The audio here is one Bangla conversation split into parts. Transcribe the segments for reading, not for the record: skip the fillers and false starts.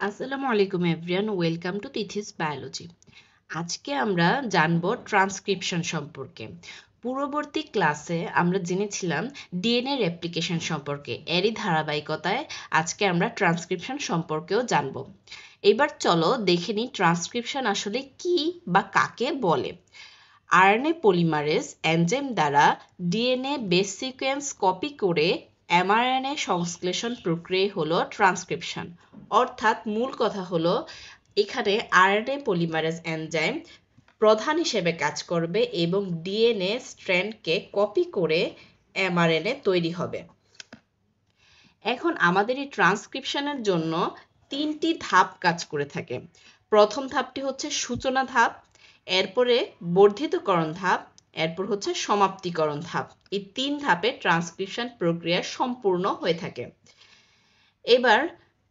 আসসালামু আলাইকুম এভরিওয়ান, ওয়েলকাম টু তিথিস বায়োলজি। আজকে আমরা জানব ট্রান্সক্রিপশন সম্পর্কে। পূর্ববর্তী ক্লাসে আমরা জেনেছিলাম ডিএনএ রেপ্লিকেশন সম্পর্কে। এরই ধারাবাহিকতায় আজকে আমরা ট্রান্সক্রিপশন সম্পর্কেও জানব। এবার চলো দেখে নিই ট্রান্সক্রিপশন আসলে কি বা কাকে বলে। আরএনএ পলিমারেজ এনজাইম দ্বারা ডিএনএ বেস সিকোয়েন্স কপি করে এমআরএনএ সংশ্লেষণ প্রক্রিয়া হলো ট্রান্সক্রিপশন। অর্থাৎ মূল কথা হলো এখানে আরএনএ পলিমারেজ এনজাইম প্রধান হিসেবে কাজ করবে এবং ডিএনএ স্ট্র্যান্ডকে কপি করে এমআরএনএ তৈরি হবে। এখন আমাদের এই ট্রান্সক্রিপশনের জন্য তিনটি ধাপ কাজ করে থাকে। প্রথম ধাপটি হচ্ছে সূচনা ধাপ, এরপরে বর্ধিতকরণ ধাপ, এরপর হচ্ছে সমাপ্তিকরণ ধাপ। এই তিন ধাপে ট্রান্সক্রিপশন প্রক্রিয়া সম্পূর্ণ হয়ে থাকে। এবার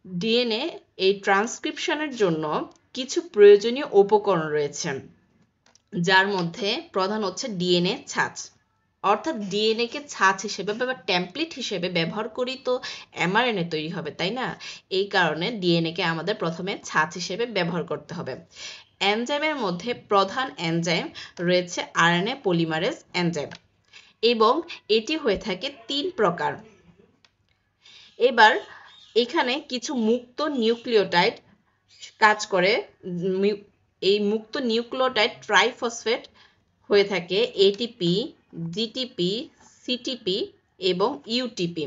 ডিএনএ এই ট্রান্সক্রিপশনের জন্য কিছু প্রয়োজনীয় উপকরণ রয়েছে, যার মধ্যে প্রধান হচ্ছে ডিএনএ ছাঁচ। অর্থাৎ ডিএনএ কে ছাঁচ হিসেবে বা টেমপ্লেট হিসেবে ব্যবহার করি তো এমআরএনএ তৈরি হবে, তাই না? এই কারণে ডিএনএ কে আমাদের প্রথমে ছাঁচ হিসেবে ব্যবহার করতে হবে। এনজাইমের মধ্যে প্রধান এনজাইম রয়েছে আরএনএ পলিমারেজ এনজাইম এবং এটি হয়ে থাকে তিন প্রকার। এবার এখানে কিছু মুক্ত নিউক্লিওটাইড কাজ করে। এই মুক্ত নিউক্লিওটাইড ট্রাইফসফেট হয়ে থাকে এটিপি, জিটিপি, সিটিপি এবং ইউটিপি।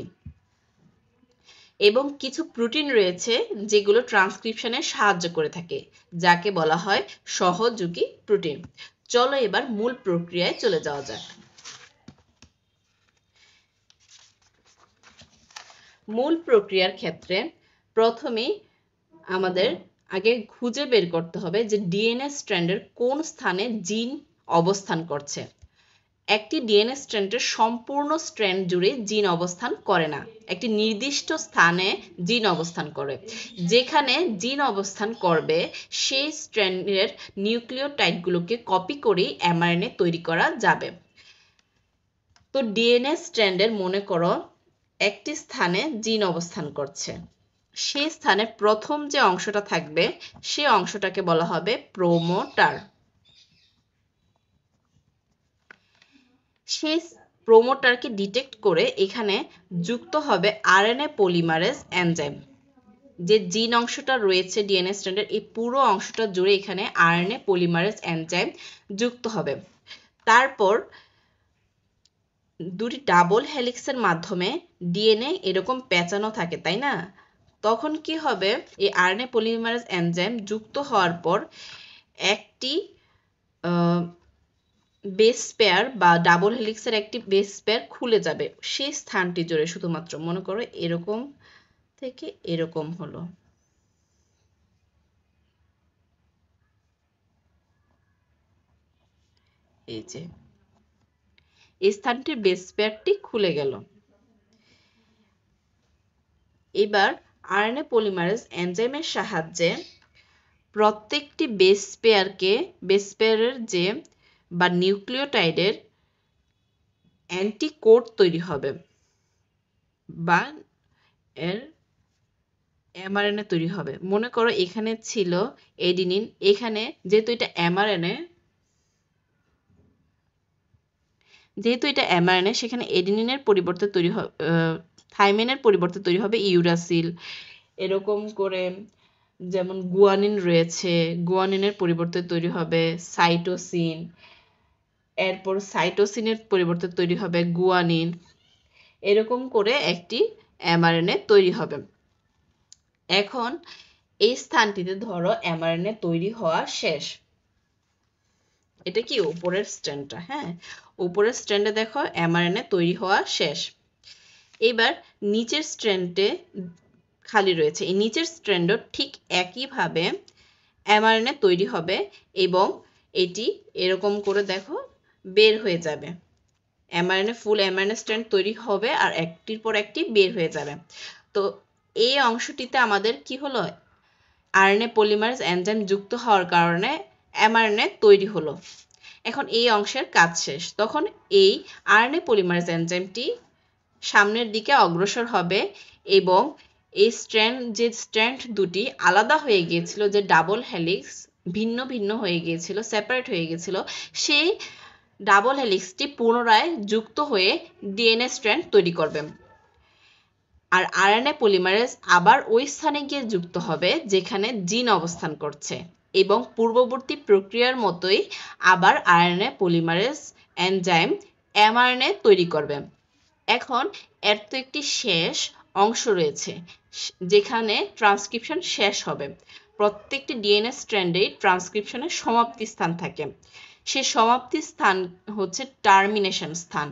এবং কিছু প্রোটিন রয়েছে যেগুলো ট্রান্সক্রিপশনে সাহায্য করে থাকে, যাকে বলা হয় সহযোগী প্রোটিন। চলো এবার মূল প্রক্রিয়ায় চলে যাওয়া যাক। মূল প্রক্রিয়ার ক্ষেত্রে প্রথমেই আমাদের আগে খুঁজে বের করতে হবে যে ডিএনএ স্ট্র্যান্ডের কোন স্থানে জিন অবস্থান করছে। একটি ডিএনএ স্ট্র্যান্ডের সম্পূর্ণ স্ট্র্যান্ড জুড়ে জিন অবস্থান করে না, একটি নির্দিষ্ট স্থানে জিন অবস্থান করে। যেখানে জিন অবস্থান করবে সেই স্ট্র্যান্ডের নিউক্লিওটাইডগুলোকে কপি করেই এমআরএনএ তৈরি করা যাবে। তো ডিএনএ স্ট্র্যান্ডের মনে করো একটি স্থানে জিন অবস্থান করছে, সেই স্থানে প্রথম যে অংশটা থাকবে সেই অংশটাকে বলা হবে প্রোমোটার। সেই প্রোমোটারকে ডিটেক্ট করে এখানে যুক্ত হবে আরএনএ পলিমারেজ এনজাইম। যে জিন অংশটা রয়েছে ডিএনএ স্ট্র্যান্ডের এই পুরো অংশটা জুড়ে এখানে আরএনএ পলিমারেজ এনজাইম যুক্ত হবে। তারপর দুটি ডাবল হেলিক্সের মাধ্যমে ডিএনএ এরকম পেঁচানো থাকে, তাই না? তখন কি হবে, এই আরএনএ পলিমারেজ এনজাইম যুক্ত হওয়ার পর একটি বেস পেয়ার বা ডাবল হেলিক্সের একটি বেস পেয়ার খুলে যাবে সেই স্থানটি জুড়ে। শুধুমাত্র মনে করো এরকম থেকে এরকম হলো, এই যে এই স্থানটির বেস পেয়ারটি খুলে গেল। এবার আরএনএ পলিমারেজ এনজাইমের সাহায্যে প্রত্যেকটি বেস পেয়ারের যে বা নিউক্লিওটাইডের অ্যান্টিকোড তৈরি হবে বা এর এমআরএনএ তৈরি হবে। মনে করো এখানে ছিল এডিনিন, এখানে যেহেতু এটা এমআরএনএ সেখানে এডিনিনের পরিবর্তে তৈরি হবে থাইমিনের পরিবর্তে তৈরি হবে ইউরাসিল। এরকম করে যেমন গুয়ানিন রয়েছে, গুয়ানিনের পরিবর্তে তৈরি হবে সাইটোসিন, এরপর সাইটোসিনের পরিবর্তে তৈরি হবে গুয়ানিন। এরকম করে একটি এমআরএনএ তৈরি হবে। এখন এই স্থানটিতে ধরো এমআরএনএ তৈরি হওয়া শেষ। এটা কি উপরের স্ট্র্যান্ডটা? হ্যাঁ, উপরের স্ট্র্যান্ডে দেখো এমআরএনএ তৈরি হওয়া শেষ। এবার নিচের স্ট্র্যান্ডে খালি রয়েছে, এই নিচের স্ট্র্যান্ডও ঠিক একইভাবে এমআরএনএ তৈরি হবে এবং এটি এরকম করে দেখো বের হয়ে যাবে। ফুল এমআরএনএ স্ট্র্যান্ড তৈরি হবে আর একটির পর একটি বের হয়ে যাবে। তো এই অংশটিতে আমাদের কি হলো, আরএনএ পলিমারেজ এনজাইম যুক্ত হওয়ার কারণে এমআরএনএ তৈরি হলো। এখন এই অংশের কাজ শেষ। তখন এই আরএনএ পলিমারেজ এনজাইমটি সামনের দিকে অগ্রসর হবে এবং এই স্ট্র্যান্ড দুটি আলাদা হয়ে গিয়েছিল, যে ডাবল হেলিক্স ভিন্ন ভিন্ন হয়ে গিয়েছিল, সেপারেট হয়ে গিয়েছিল, সেই ডাবল হেলিক্সটি পুনরায় যুক্ত হয়ে ডিএনএ স্ট্র্যান্ড তৈরি করবে। আর আরএনএ পলিমারেজ আবার ওই স্থানে গিয়ে যুক্ত হবে যেখানে জিন অবস্থান করছে, এবং পূর্ববর্তী প্রক্রিয়ার মতোই আবার আরএনএ পলিমারেজ এনজাইম এমআরএনএ তৈরি করবে। এখন এর তো একটি শেষ অংশ রয়েছে যেখানে ট্রান্সক্রিপশন শেষ হবে। প্রত্যেকটি ডিএনএ স্ট্র্যান্ডে ট্রান্সক্রিপশনের সমাপ্তি স্থান থাকে, সে সমাপ্তি স্থান হচ্ছে টার্মিনেশন স্থান।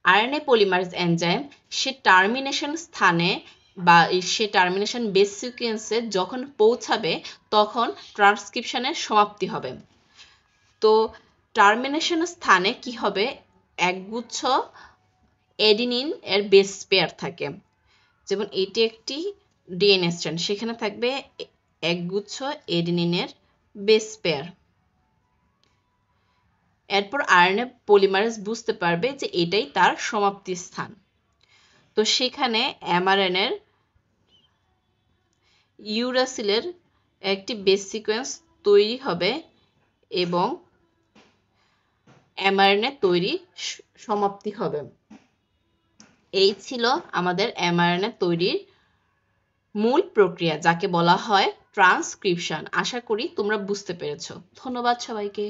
আরএনএ পলিমারেজ এনজাইম সে টার্মিনেশন স্থানে বা সে টার্মিনেশন বেস সিকোয়েন্সে যখন পৌঁছাবে তখন ট্রান্সক্রিপশনের সমাপ্তি হবে। তো টার্মিনেশন স্থানে কি হবে, একগুচ্ছ এডিনিন এর বেস পেয়ার থাকে, যেমন এটি একটি ডিএনএ স্ট্র্যান্ড, সেখানে থাকবে একগুচ্ছ এডিনিনের বেস পেয়ার। এরপর আরএনএ পলিমারেজ বুঝতে পারবে যে এটাই তার সমাপ্তি স্থান। তো সেখানে এমআরএনএর ইউরাসিলের একটি বেস সিকোয়েন্স তৈরি হবে এবং এমআরএনএ তৈরি সমাপ্তি হবে। এই ছিল আমাদের এমআরএনএ তৈরির মূল প্রক্রিয়া, যাকে বলা হয় ট্রান্সক্রিপশন। আশা করি তোমরা বুঝতে পেরেছো। ধন্যবাদ সবাইকে।